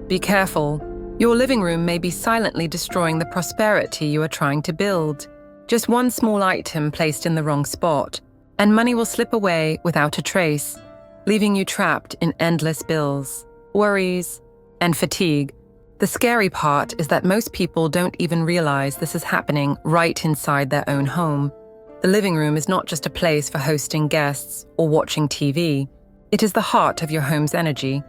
Be careful. Your living room may be silently destroying the prosperity you are trying to build. Just one small item placed in the wrong spot, and money will slip away without a trace, leaving you trapped in endless bills, worries, and fatigue. The scary part is that most people don't even realize this is happening right inside their own home. The living room is not just a place for hosting guests or watching TV. It is the heart of your home's energy,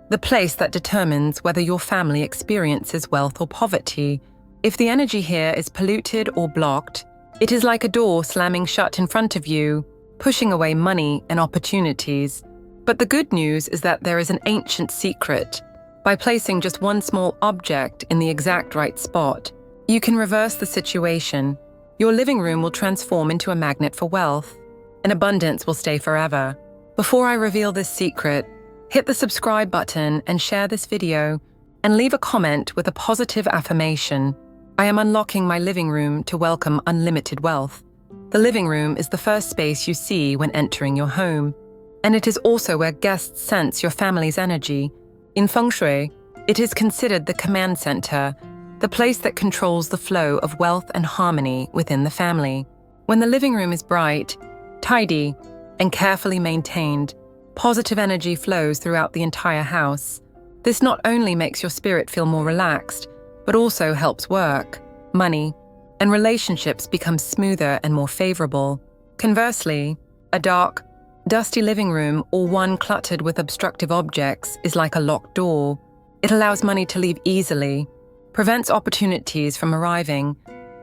the place that determines whether your family experiences wealth or poverty. If the energy here is polluted or blocked, it is like a door slamming shut in front of you, pushing away money and opportunities. But the good news is that there is an ancient secret. By placing just one small object in the exact right spot, you can reverse the situation. Your living room will transform into a magnet for wealth, and abundance will stay forever. Before I reveal this secret, hit the subscribe button and share this video, and leave a comment with a positive affirmation. I am unlocking my living room to welcome unlimited wealth. The living room is the first space you see when entering your home, and it is also where guests sense your family's energy. In Feng Shui, it is considered the command center, the place that controls the flow of wealth and harmony within the family. When the living room is bright, tidy, and carefully maintained, positive energy flows throughout the entire house. This not only makes your spirit feel more relaxed, but also helps work, money, and relationships become smoother and more favorable. Conversely, a dark, dusty living room or one cluttered with obstructive objects is like a locked door. It allows money to leave easily, prevents opportunities from arriving,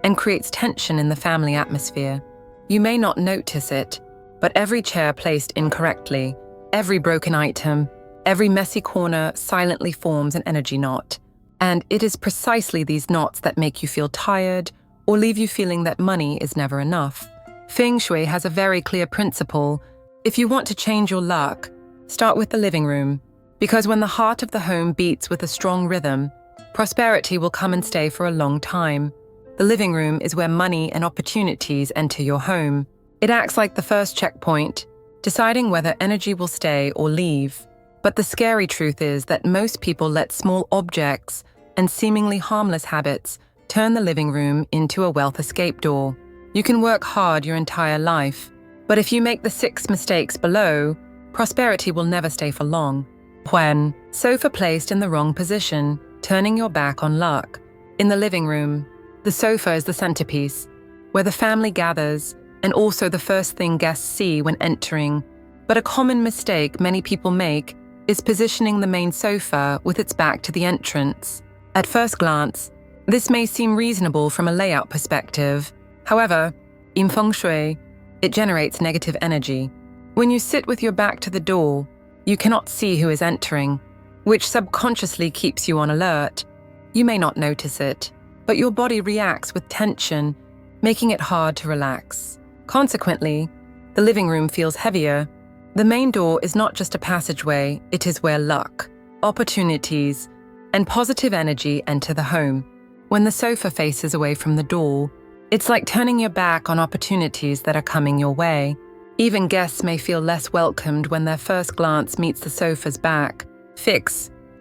and creates tension in the family atmosphere. You may not notice it, but every chair placed incorrectly, every broken item, every messy corner silently forms an energy knot. And it is precisely these knots that make you feel tired or leave you feeling that money is never enough. Feng Shui has a very clear principle. If you want to change your luck, start with the living room, because when the heart of the home beats with a strong rhythm, prosperity will come and stay for a long time. The living room is where money and opportunities enter your home. It acts like the first checkpoint, deciding whether energy will stay or leave. But the scary truth is that most people let small objects and seemingly harmless habits turn the living room into a wealth escape door. You can work hard your entire life, but if you make the 6 mistakes below, prosperity will never stay for long. When sofa placed in the wrong position, turning your back on luck. In the living room, the sofa is the centerpiece, where the family gathers, and also the first thing guests see when entering. But a common mistake many people make is positioning the main sofa with its back to the entrance. At first glance, this may seem reasonable from a layout perspective. However, in Feng Shui, it generates negative energy. When you sit with your back to the door, you cannot see who is entering, which subconsciously keeps you on alert. You may not notice it, but your body reacts with tension, making it hard to relax. Consequently, the living room feels heavier. The main door is not just a passageway, it is where luck, opportunities, and positive energy enter the home. When the sofa faces away from the door, it's like turning your back on opportunities that are coming your way. Even guests may feel less welcomed when their first glance meets the sofa's back.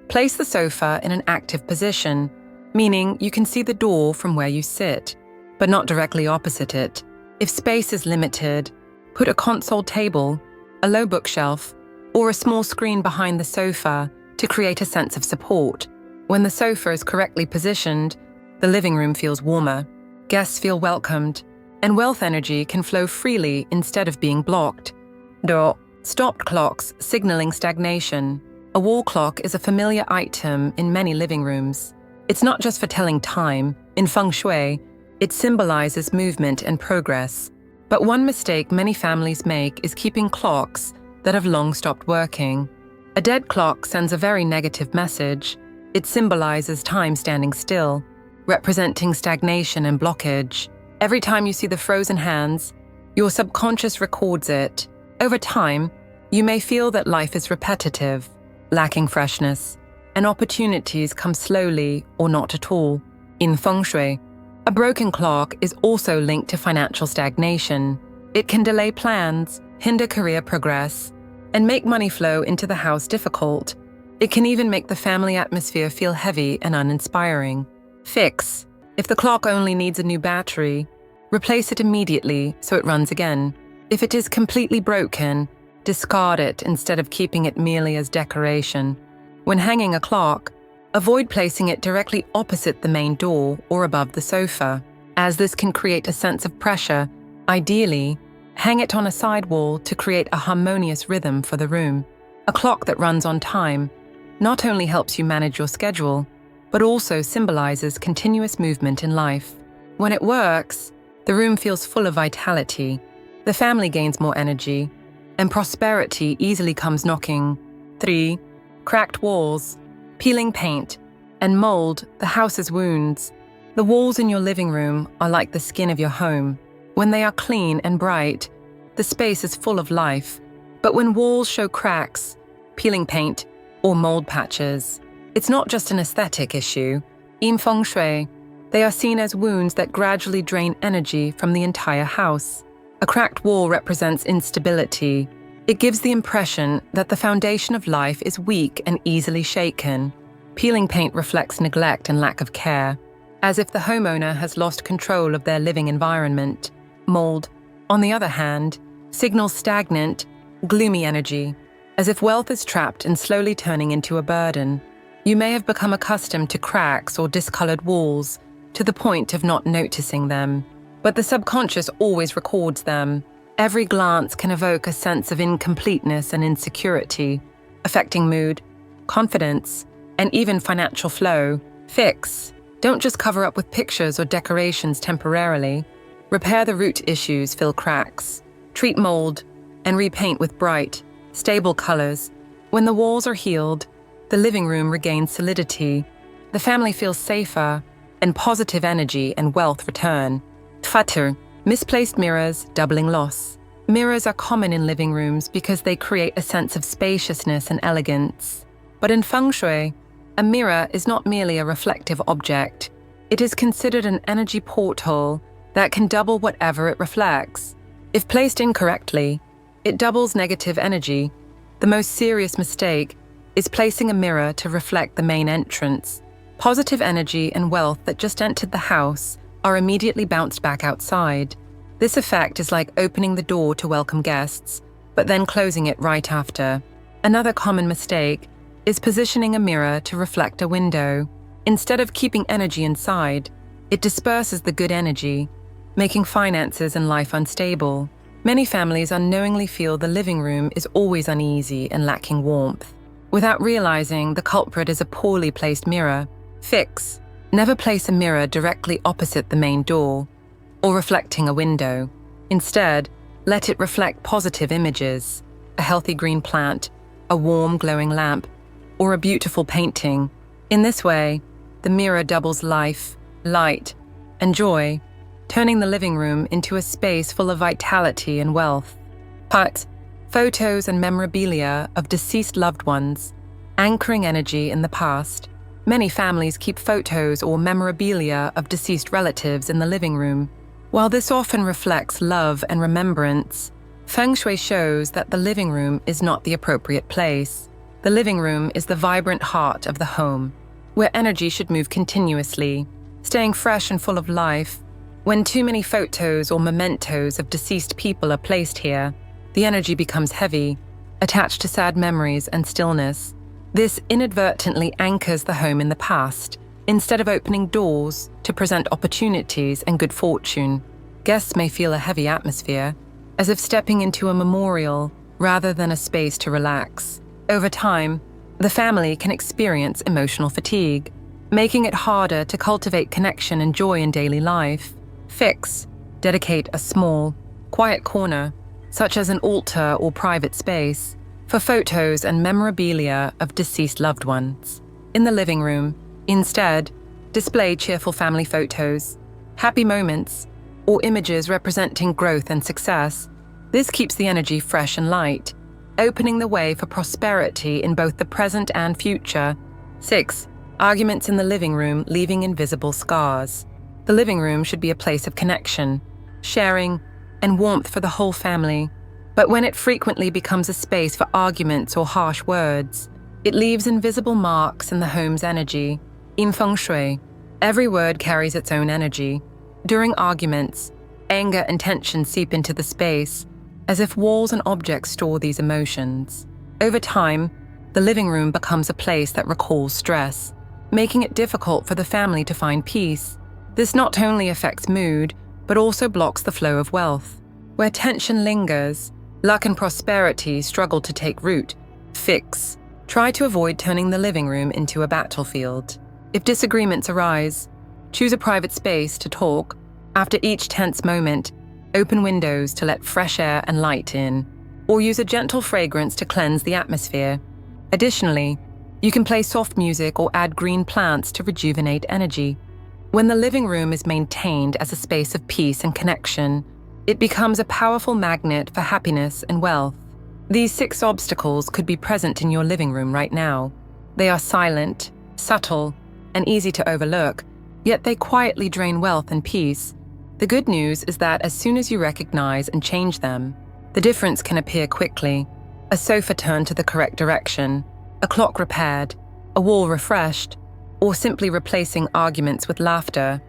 Place the sofa in an active position, meaning you can see the door from where you sit, but not directly opposite it. If space is limited, put a console table, a low bookshelf, or a small screen behind the sofa to create a sense of support. When the sofa is correctly positioned, the living room feels warmer, guests feel welcomed, and wealth energy can flow freely instead of being blocked. Stopped clocks signaling stagnation. A wall clock is a familiar item in many living rooms. It's not just for telling time. In Feng Shui, it symbolizes movement and progress. But one mistake many families make is keeping clocks that have long stopped working. A dead clock sends a very negative message. It symbolizes time standing still, representing stagnation and blockage. Every time you see the frozen hands, your subconscious records it. Over time, you may feel that life is repetitive, lacking freshness, and opportunities come slowly or not at all. In Feng Shui, a broken clock is also linked to financial stagnation. It can delay plans, hinder career progress, and make money flow into the house difficult. It can even make the family atmosphere feel heavy and uninspiring. Fix. If the clock only needs a new battery, replace it immediately so it runs again. If it is completely broken, discard it instead of keeping it merely as decoration. When hanging a clock, avoid placing it directly opposite the main door or above the sofa, as this can create a sense of pressure. Ideally, hang it on a side wall to create a harmonious rhythm for the room. A clock that runs on time not only helps you manage your schedule, but also symbolizes continuous movement in life. When it works, the room feels full of vitality, the family gains more energy, and prosperity easily comes knocking. 3. Cracked walls, peeling paint, and mold the house's wounds. The walls in your living room are like the skin of your home. When they are clean and bright, the space is full of life. But when walls show cracks, peeling paint, or mold patches, it's not just an aesthetic issue. In Feng Shui, they are seen as wounds that gradually drain energy from the entire house. A cracked wall represents instability. It gives the impression that the foundation of life is weak and easily shaken. Peeling paint reflects neglect and lack of care, as if the homeowner has lost control of their living environment. Mold, on the other hand, signals stagnant, gloomy energy, as if wealth is trapped and slowly turning into a burden. You may have become accustomed to cracks or discolored walls to the point of not noticing them, but the subconscious always records them. Every glance can evoke a sense of incompleteness and insecurity, affecting mood, confidence, and even financial flow. Fix. Don't just cover up with pictures or decorations temporarily. Repair the root issues, fill cracks, treat mold, and repaint with bright, stable colors. When the walls are healed, the living room regains solidity. The family feels safer, and positive energy and wealth return. Tfater, misplaced mirrors, doubling loss. Mirrors are common in living rooms because they create a sense of spaciousness and elegance. But in Feng Shui, a mirror is not merely a reflective object. It is considered an energy porthole that can double whatever it reflects. If placed incorrectly, it doubles negative energy. The most serious mistake is placing a mirror to reflect the main entrance. Positive energy and wealth that just entered the house are immediately bounced back outside. This effect is like opening the door to welcome guests, but then closing it right after. Another common mistake is positioning a mirror to reflect a window. Instead of keeping energy inside, it disperses the good energy, making finances and life unstable. Many families unknowingly feel the living room is always uneasy and lacking warmth, without realizing the culprit is a poorly placed mirror. Fix. Never place a mirror directly opposite the main door or reflecting a window. Instead, let it reflect positive images, a healthy green plant, a warm glowing lamp, or a beautiful painting. In this way, the mirror doubles life, light, and joy, turning the living room into a space full of vitality and wealth. But photos and memorabilia of deceased loved ones, anchoring energy in the past. Many families keep photos or memorabilia of deceased relatives in the living room. While this often reflects love and remembrance, Feng Shui shows that the living room is not the appropriate place. The living room is the vibrant heart of the home, where energy should move continuously, staying fresh and full of life. When too many photos or mementos of deceased people are placed here, the energy becomes heavy, attached to sad memories and stillness. This inadvertently anchors the home in the past, instead of opening doors to present opportunities and good fortune. Guests may feel a heavy atmosphere, as if stepping into a memorial rather than a space to relax. Over time, the family can experience emotional fatigue, making it harder to cultivate connection and joy in daily life. Fix. Dedicate a small, quiet corner, such as an altar or private space, for photos and memorabilia of deceased loved ones. In the living room, instead, display cheerful family photos, happy moments, or images representing growth and success. This keeps the energy fresh and light, opening the way for prosperity in both the present and future. 6. Arguments in the living room leaving invisible scars. The living room should be a place of connection, sharing, and warmth for the whole family. But when it frequently becomes a space for arguments or harsh words, It leaves invisible marks in the home's energy. In Feng Shui, every word carries its own energy. During arguments, anger and tension seep into the space, as if walls and objects store these emotions. Over time, the living room becomes a place that recalls stress, making it difficult for the family to find peace. This not only affects mood, but also blocks the flow of wealth. Where tension lingers, luck and prosperity struggle to take root. Fix. Try to avoid turning the living room into a battlefield. If disagreements arise, choose a private space to talk. After each tense moment, open windows to let fresh air and light in, or use a gentle fragrance to cleanse the atmosphere. Additionally, you can play soft music or add green plants to rejuvenate energy. When the living room is maintained as a space of peace and connection, it becomes a powerful magnet for happiness and wealth. These 6 obstacles could be present in your living room right now. They are silent, subtle, and easy to overlook, yet they quietly drain wealth and peace. The good news is that as soon as you recognize and change them, the difference can appear quickly. A sofa turned to the correct direction, a clock repaired, a wall refreshed, or simply replacing arguments with laughter.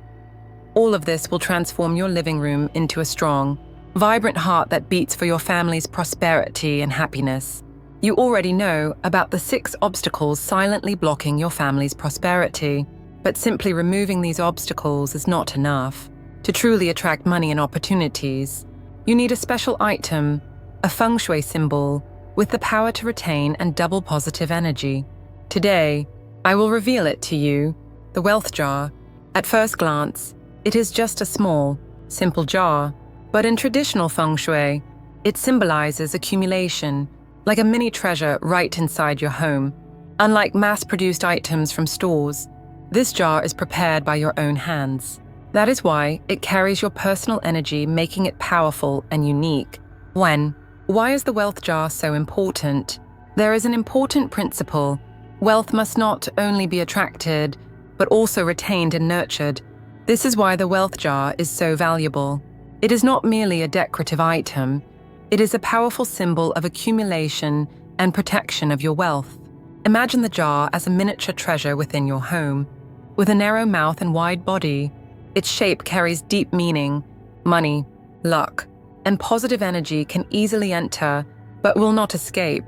All of this will transform your living room into a strong, vibrant heart that beats for your family's prosperity and happiness. You already know about the 6 obstacles silently blocking your family's prosperity, but simply removing these obstacles is not enough. To truly attract money and opportunities, you need a special item, a Feng Shui symbol, with the power to retain and double positive energy. Today, I will reveal it to you, the wealth jar. At first glance, it is just a small, simple jar, but in traditional Feng Shui, it symbolizes accumulation, like a mini treasure right inside your home. Unlike mass-produced items from stores, this jar is prepared by your own hands. That is why it carries your personal energy, making it powerful and unique. Why is the wealth jar so important? There is an important principle. Wealth must not only be attracted, but also retained and nurtured. This is why the wealth jar is so valuable. It is not merely a decorative item. It is a powerful symbol of accumulation and protection of your wealth. Imagine the jar as a miniature treasure within your home. With a narrow mouth and wide body, its shape carries deep meaning. Money, luck, and positive energy can easily enter, but will not escape.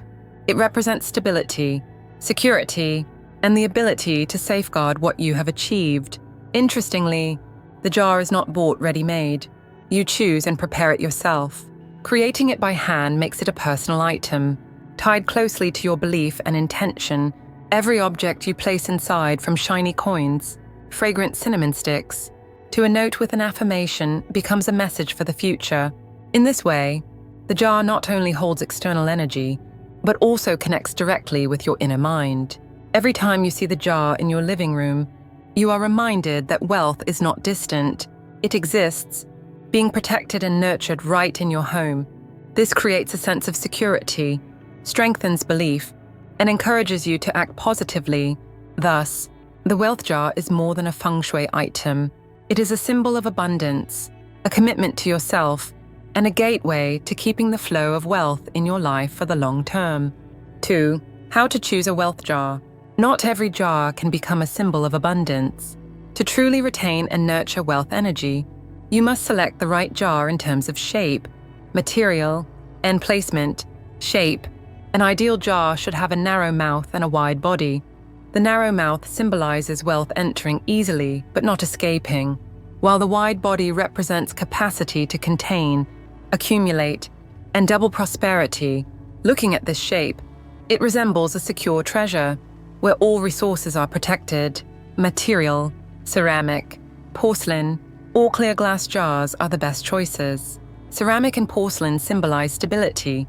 It represents stability, security, and the ability to safeguard what you have achieved. Interestingly, the jar is not bought ready-made. You choose and prepare it yourself. Creating it by hand makes it a personal item, tied closely to your belief and intention. Every object you place inside, from shiny coins, fragrant cinnamon sticks, to a note with an affirmation, becomes a message for the future. In this way, the jar not only holds external energy, but also connects directly with your inner mind. Every time you see the jar in your living room, you are reminded that wealth is not distant. It exists, being protected and nurtured right in your home. This creates a sense of security, strengthens belief, and encourages you to act positively. Thus, the wealth jar is more than a Feng Shui item. It is a symbol of abundance, a commitment to yourself, and a gateway to keeping the flow of wealth in your life for the long term. 2. How to choose a wealth jar. Not every jar can become a symbol of abundance. To truly retain and nurture wealth energy, you must select the right jar in terms of shape, material, and placement. Shape. An ideal jar should have a narrow mouth and a wide body. The narrow mouth symbolizes wealth entering easily but not escaping, while the wide body represents capacity to contain, accumulate, and double prosperity. Looking at this shape, it resembles a secure treasure, where all resources are protected. Material, ceramic, porcelain, or clear glass jars are the best choices. Ceramic and porcelain symbolize stability,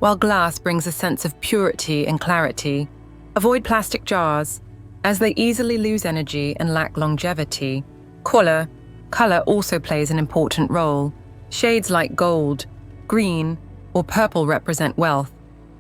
while glass brings a sense of purity and clarity. Avoid plastic jars, as they easily lose energy and lack longevity. Color also plays an important role. Shades like gold, green, or purple represent wealth,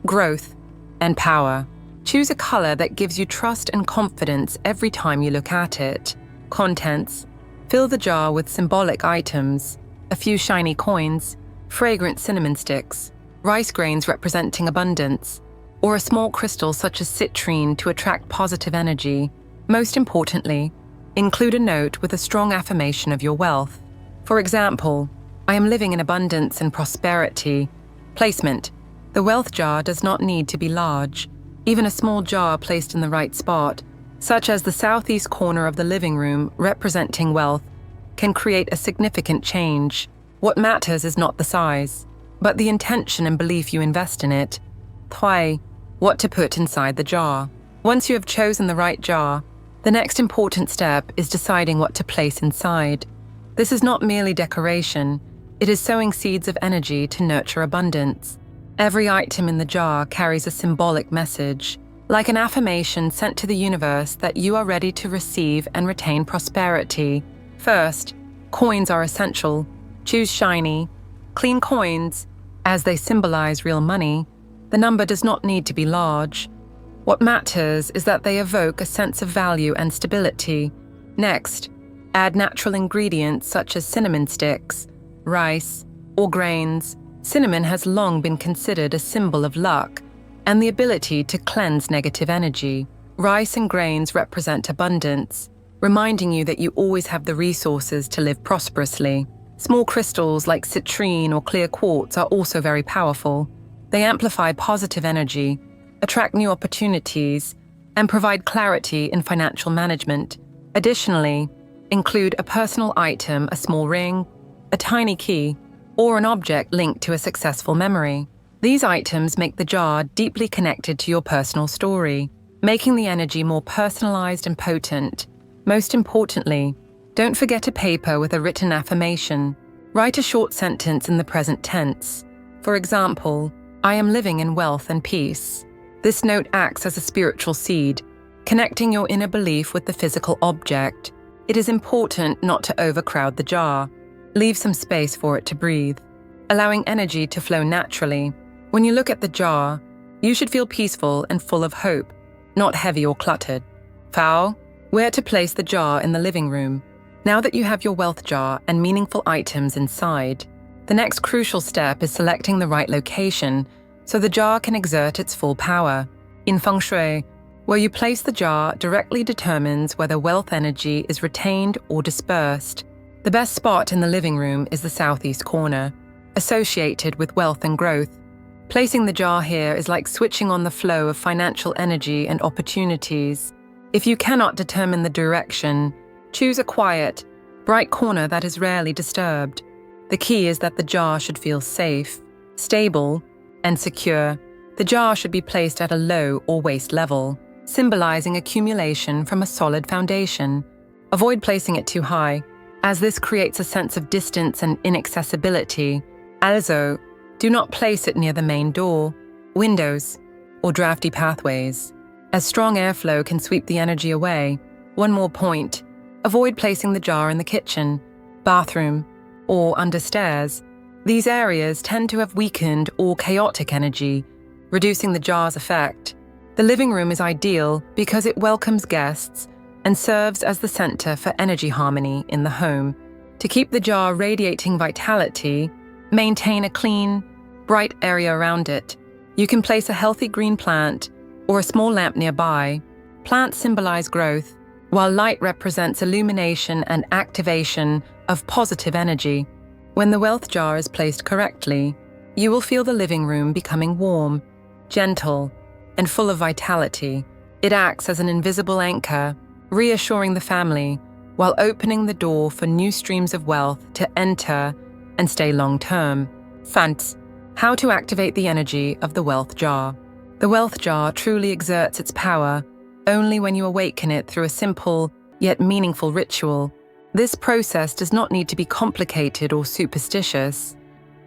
growth, and power. Choose a color that gives you trust and confidence every time you look at it. Contents. Fill the jar with symbolic items, a few shiny coins, fragrant cinnamon sticks, rice grains representing abundance, or a small crystal such as citrine to attract positive energy. Most importantly, include a note with a strong affirmation of your wealth. For example, I am living in abundance and prosperity. Placement. The wealth jar does not need to be large. Even a small jar placed in the right spot, such as the southeast corner of the living room representing wealth, can create a significant change. What matters is not the size, but the intention and belief you invest in it. Thui. What to put inside the jar. Once you have chosen the right jar, the next important step is deciding what to place inside. This is not merely decoration, it is sowing seeds of energy to nurture abundance. Every item in the jar carries a symbolic message, like an affirmation sent to the universe that you are ready to receive and retain prosperity. First, coins are essential. Choose shiny, clean coins, as they symbolize real money. The number does not need to be large. What matters is that they evoke a sense of value and stability. Next, add natural ingredients such as cinnamon sticks, rice, or grains. Cinnamon has long been considered a symbol of luck and the ability to cleanse negative energy. Rice and grains represent abundance, reminding you that you always have the resources to live prosperously. Small crystals like citrine or clear quartz are also very powerful. They amplify positive energy, attract new opportunities, and provide clarity in financial management. Additionally, include a personal item, a small ring, a tiny key, or an object linked to a successful memory. These items make the jar deeply connected to your personal story, making the energy more personalized and potent. Most importantly, don't forget a paper with a written affirmation. Write a short sentence in the present tense. For example, I am living in wealth and peace. This note acts as a spiritual seed, connecting your inner belief with the physical object. It is important not to overcrowd the jar. Leave some space for it to breathe, allowing energy to flow naturally. When you look at the jar, you should feel peaceful and full of hope, not heavy or cluttered. Phao. Where to place the jar in the living room. Now that you have your wealth jar and meaningful items inside, the next crucial step is selecting the right location so the jar can exert its full power. In Feng Shui, where you place the jar directly determines whether wealth energy is retained or dispersed. The best spot in the living room is the southeast corner, associated with wealth and growth. Placing the jar here is like switching on the flow of financial energy and opportunities. If you cannot determine the direction, choose a quiet, bright corner that is rarely disturbed. The key is that the jar should feel safe, stable, and secure. The jar should be placed at a low or waist level, symbolizing accumulation from a solid foundation. Avoid placing it too high, as this creates a sense of distance and inaccessibility. Also, do not place it near the main door, windows, or drafty pathways, as strong airflow can sweep the energy away. One more point, avoid placing the jar in the kitchen, bathroom, or under stairs. These areas tend to have weakened or chaotic energy, reducing the jar's effect. The living room is ideal because it welcomes guests and serves as the center for energy harmony in the home. To keep the jar radiating vitality, maintain a clean, bright area around it. You can place a healthy green plant or a small lamp nearby. Plants symbolize growth, while light represents illumination and activation of positive energy. When the wealth jar is placed correctly, you will feel the living room becoming warm, gentle, and full of vitality. It acts as an invisible anchor, reassuring the family while opening the door for new streams of wealth to enter and stay long-term. Fants. How to activate the energy of the wealth jar. The wealth jar truly exerts its power only when you awaken it through a simple yet meaningful ritual. This process does not need to be complicated or superstitious.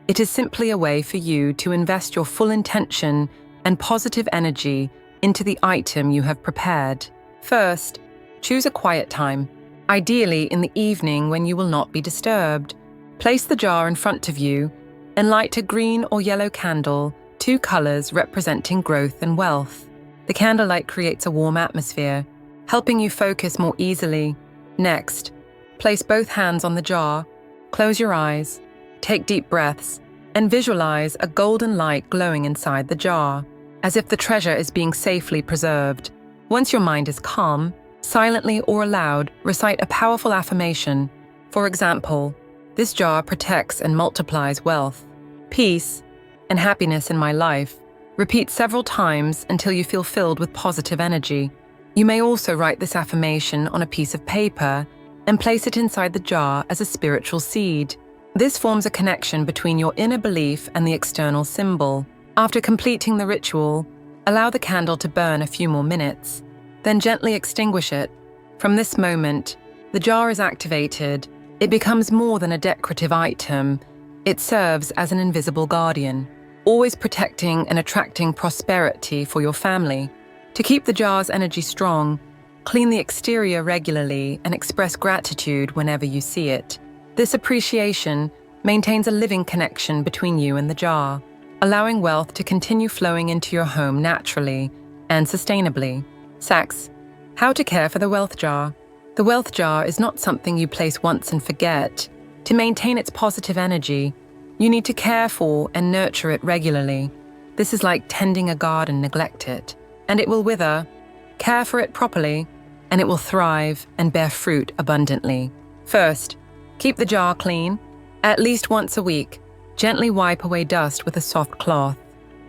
It is simply a way for you to invest your full intention and positive energy into the item you have prepared. First, choose a quiet time, ideally in the evening when you will not be disturbed. Place the jar in front of you and light a green or yellow candle, two colors representing growth and wealth. The candlelight creates a warm atmosphere, helping you focus more easily. Next, place both hands on the jar, close your eyes, take deep breaths, and visualize a golden light glowing inside the jar. as if the treasure is being safely preserved. Once your mind is calm, silently or aloud, recite a powerful affirmation. For example, "This jar protects and multiplies wealth, peace, and happiness in my life." Repeat several times until you feel filled with positive energy. You may also write this affirmation on a piece of paper and place it inside the jar as a spiritual seed. This forms a connection between your inner belief and the external symbol. After completing the ritual, allow the candle to burn a few more minutes, then gently extinguish it. From this moment, the jar is activated. It becomes more than a decorative item. It serves as an invisible guardian, always protecting and attracting prosperity for your family. To keep the jar's energy strong, clean the exterior regularly and express gratitude whenever you see it. This appreciation maintains a living connection between you and the jar, allowing wealth to continue flowing into your home naturally and sustainably. 6. How to care for the wealth jar. The wealth jar is not something you place once and forget. To maintain its positive energy, you need to care for and nurture it regularly. This is like tending a garden. Neglect it, and it will wither. Care for it properly, and it will thrive and bear fruit abundantly. First, keep the jar clean. At least once a week, gently wipe away dust with a soft cloth.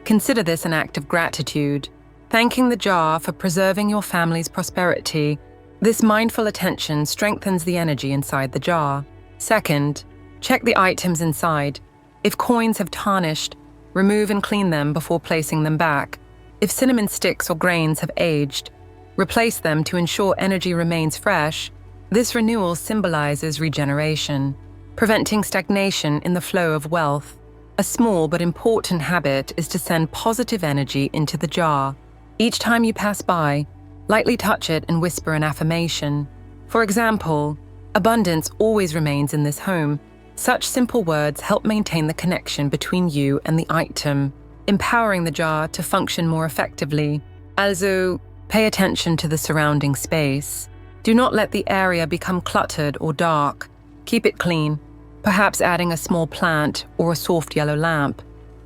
Consider this an act of gratitude, thanking the jar for preserving your family's prosperity. This mindful attention strengthens the energy inside the jar. Second, check the items inside. If coins have tarnished, remove and clean them before placing them back. If cinnamon sticks or grains have aged, replace them to ensure energy remains fresh. This renewal symbolizes regeneration, preventing stagnation in the flow of wealth. A small but important habit is to send positive energy into the jar. Each time you pass by, lightly touch it and whisper an affirmation. For example, "Abundance always remains in this home." Such simple words help maintain the connection between you and the item, empowering the jar to function more effectively. Also, pay attention to the surrounding space. Do not let the area become cluttered or dark. Keep it clean, perhaps adding a small plant or a soft yellow lamp.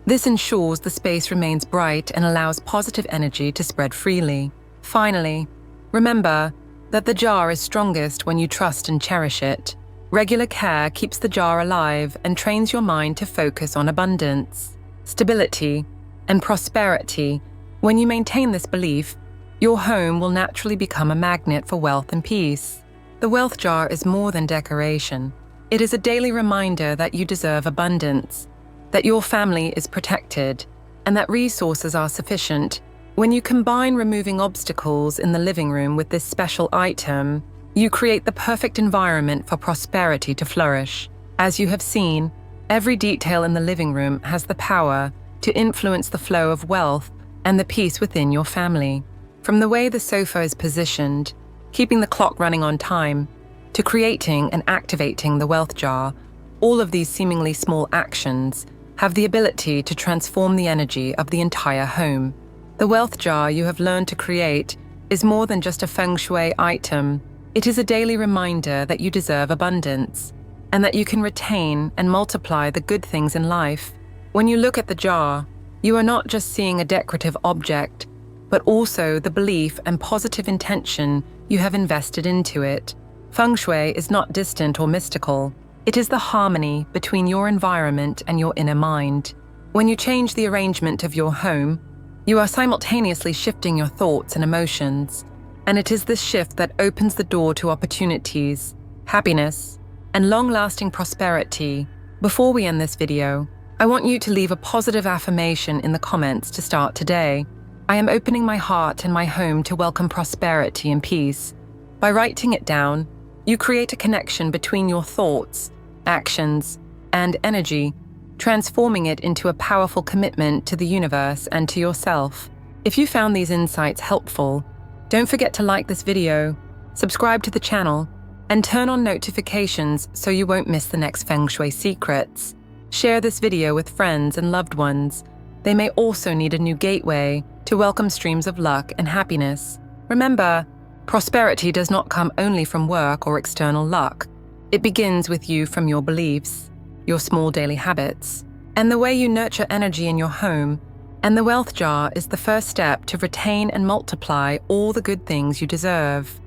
This ensures the space remains bright and allows positive energy to spread freely. Finally, remember that the jar is strongest when you trust and cherish it. Regular care keeps the jar alive and trains your mind to focus on abundance, stability, and prosperity. When you maintain this belief, your home will naturally become a magnet for wealth and peace. The wealth jar is more than decoration. It is a daily reminder that you deserve abundance, that your family is protected, and that resources are sufficient. When you combine removing obstacles in the living room with this special item, you create the perfect environment for prosperity to flourish. As you have seen, every detail in the living room has the power to influence the flow of wealth and the peace within your family. From the way the sofa is positioned, keeping the clock running on time, to creating and activating the wealth jar, all of these seemingly small actions have the ability to transform the energy of the entire home. The wealth jar you have learned to create is more than just a Feng Shui item. It is a daily reminder that you deserve abundance and that you can retain and multiply the good things in life. When you look at the jar, you are not just seeing a decorative object, but also the belief and positive intention you have invested into it. Feng Shui is not distant or mystical. It is the harmony between your environment and your inner mind. When you change the arrangement of your home, you are simultaneously shifting your thoughts and emotions, and it is this shift that opens the door to opportunities, happiness, and long-lasting prosperity. Before we end this video, I want you to leave a positive affirmation in the comments to start today. I am opening my heart and my home to welcome prosperity and peace. By writing it down, you create a connection between your thoughts, actions, and energy, transforming it into a powerful commitment to the universe and to yourself. If you found these insights helpful, don't forget to like this video, subscribe to the channel, and turn on notifications so you won't miss the next Feng Shui secrets. Share this video with friends and loved ones. They may also need a new gateway to welcome streams of luck and happiness. Remember, prosperity does not come only from work or external luck. It begins with you from your beliefs, your small daily habits, and the way you nurture energy in your home And the wealth jar is the first step to retain and multiply all the good things you deserve.